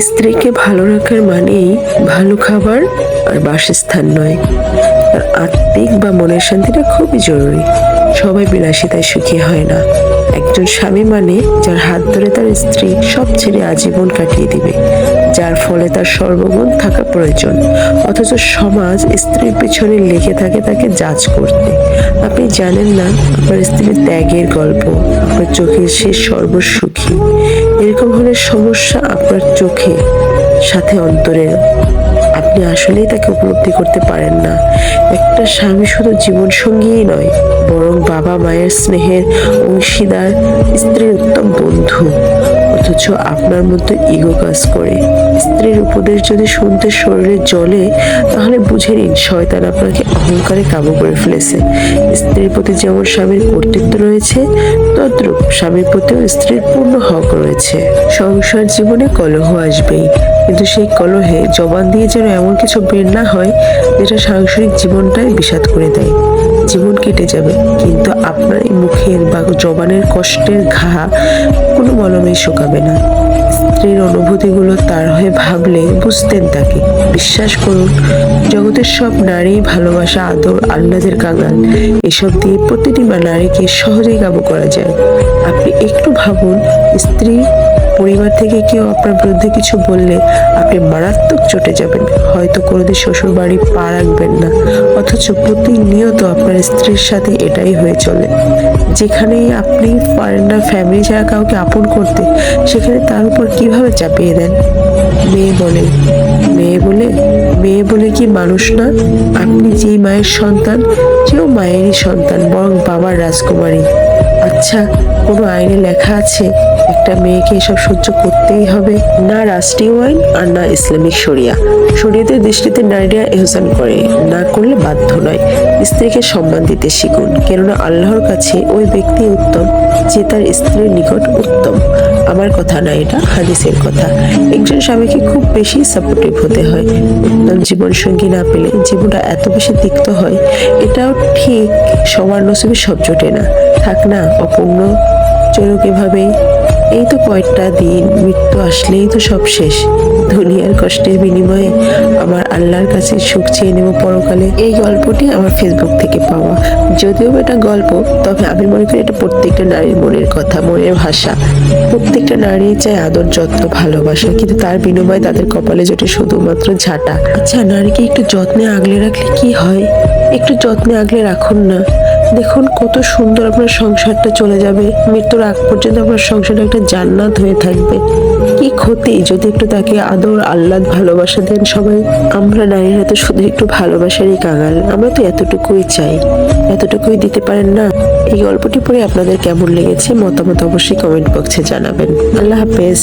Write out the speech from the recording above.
স্ত্রীকে ভালো রাখার মানেই ভালো খাবার আর বাসস্থান নয়, তার আত্মিক বা মনের শান্তিটা খুবই জরুরি। সবাই বিলাসিতায় সুখী হয় না। একজন স্বামী মানে যার হাত ধরে তার স্ত্রী সব ছেড়ে আজীবন কাটিয়ে দিবে, যার ফলে তার সর্বগুণ থাকা প্রয়োজন। অথচ সমাজ স্ত্রীর পেছনে লেগে থাকে তাকে জাজ করতে। আপনি জানেন না আপনার স্ত্রীর ত্যাগের গল্প, আপনার চোখের সে সর্বসুখী। এরকম হলে সমস্যা আপনার চোখে সাথে অন্তরের। আপনি আসলেই তাকে উপলব্ধি করতে পারেন না। একটা স্বামী শুধু জীবন সঙ্গীই নয়, বরং বাবা মায়ের স্নেহের অংশীদার, স্ত্রীর উত্তম বন্ধু। অথচ আপনার মধ্যে ইগো কাজ করে। স্ত্রীর উপদেশ যদি শুনতে শরীরে জ্বলে, তাহলে বুঝে নিন শয়তান আপনাকে অহংকারে কাবু করে ফেলেছে। স্ত্রীর প্রতি যেমন স্বামীর কর্তৃত্ব রয়েছে, তদ্রূপ স্বামীর প্রতিও স্ত্রীর পূর্ণ হক রয়েছে। সংসার জীবনে কলহ আসবেই, কিন্তু সেই কলহে জবান দিয়ে যেন এমন কিছু বের না হয় যেটা সাংসারিক জীবনটাই বিষাদ করে দেয়। জীবন কেটে যাবে, কিন্তু আপনার এই মুখের বা জবানের কষ্টের ঘা কোনো মলমেই শুকাবে না। স্ত্রীর অনুভূতিগুলো তার হয়ে ভাবলে বুঝতেন তাকে। বিশ্বাস করুন, জগতের সব নারী ভালোবাসা, আদর, আহ্লাদের কাঙাল। এসব দিয়ে প্রতিটি নারীকে সহজেই কাবু করা যায়। আপনি একটু ভাবুন, স্ত্রী পরিবার থেকে কেউ আপনার বিরুদ্ধে কিছু বললে আপনি মারাত্মক চটে যাবেন, হয়তো কোনোদিন শ্বশুর বাড়ি পা রাখবেন না। অথচ প্রতিনিয়ত আপনার স্ত্রীর সাথে এটাই হয়ে চলে। যেখানেই আপনি পারেন না ফ্যামিলি ছাড়া কাউকে আপন করতে, সেখানে তার উপর কিভাবে চাপিয়ে দেন। মেয়ে বলে মেয়ে বলে কি মানুষ না? আপনি যেই মায়ের সন্তান, সেও মায়েরই সন্তান, বরং বাবার রাজকুমারী। আচ্ছা, কোনো আইনে লেখা আছে একটা মেয়েকে এসব সহ্য করতেই হবে? না রাষ্ট্রীয় আইন আর না ইসলামিক শরিয়া। শরীয়তের দৃষ্টিতে নারীরা এহসান করে, না করলে বাধ্য নয়। স্ত্রীকে সম্মান দিতে শিখুন, কেননা আল্লাহর কাছে ওই ব্যক্তি উত্তম যে তার স্ত্রীর নিকট উত্তম। আমার কথা না, এটা হাদিসের কথা। একজন স্বামীকে খুব বেশি সাপোর্টিভ হতে হয়। উত্তম জীবন সঙ্গী না পেলে জীবনটা এত বেশি তিক্ত হয়। এটাও ঠিক, সবার নসিবে সব জোটে না। থাক না, অপূর্ণ চলুক এভাবেই। এই তো কয়েকটা দিন, মৃত্যু আসলেই তো সব শেষ। দুনিয়ার কষ্টের বিনিময়ে আমার আল্লাহর কাছে সুখ চেয়ে নেব পরকালে। এই গল্পটি আমার ফেসবুক থেকে পাওয়া। যদিও এটা গল্প, তবে আমি মনে করি এটা প্রত্যেকটা নারীর মনের কথা, মনের ভাষা। প্রত্যেকটা নারী চায় আদর, যত্ন, ভালোবাসা, কিন্তু তার বিনিময়ে তাদের কপালে জোটে শুধুমাত্র ঝাঁটা। আচ্ছা, নারীকে একটু যত্নে আগলে রাখলে কি হয়? একটু যত্নে আগলে রাখুন না, দেখুন কত সুন্দর আপনার সংসারটা চলে যাবে। মৃত্যুর আগ পর্যন্ত আপনার সংসারটা একটা জান্নাত হয়ে থাকবে। কি ক্ষতি যদি একটু তাকে আদর, আহ্লাদ, ভালোবাসা দেন সবাই। আমরা নারীরা তো শুধু একটু ভালোবাসারই কাঙাল। আমরা তো এতটুকুই চাই, এতটুকুই দিতে পারেন না? এই গল্পটি পড়ে আপনাদের কেমন লেগেছে মতামত অবশ্যই কমেন্ট বক্সে জানাবেন। আল্লাহ হাফেজ।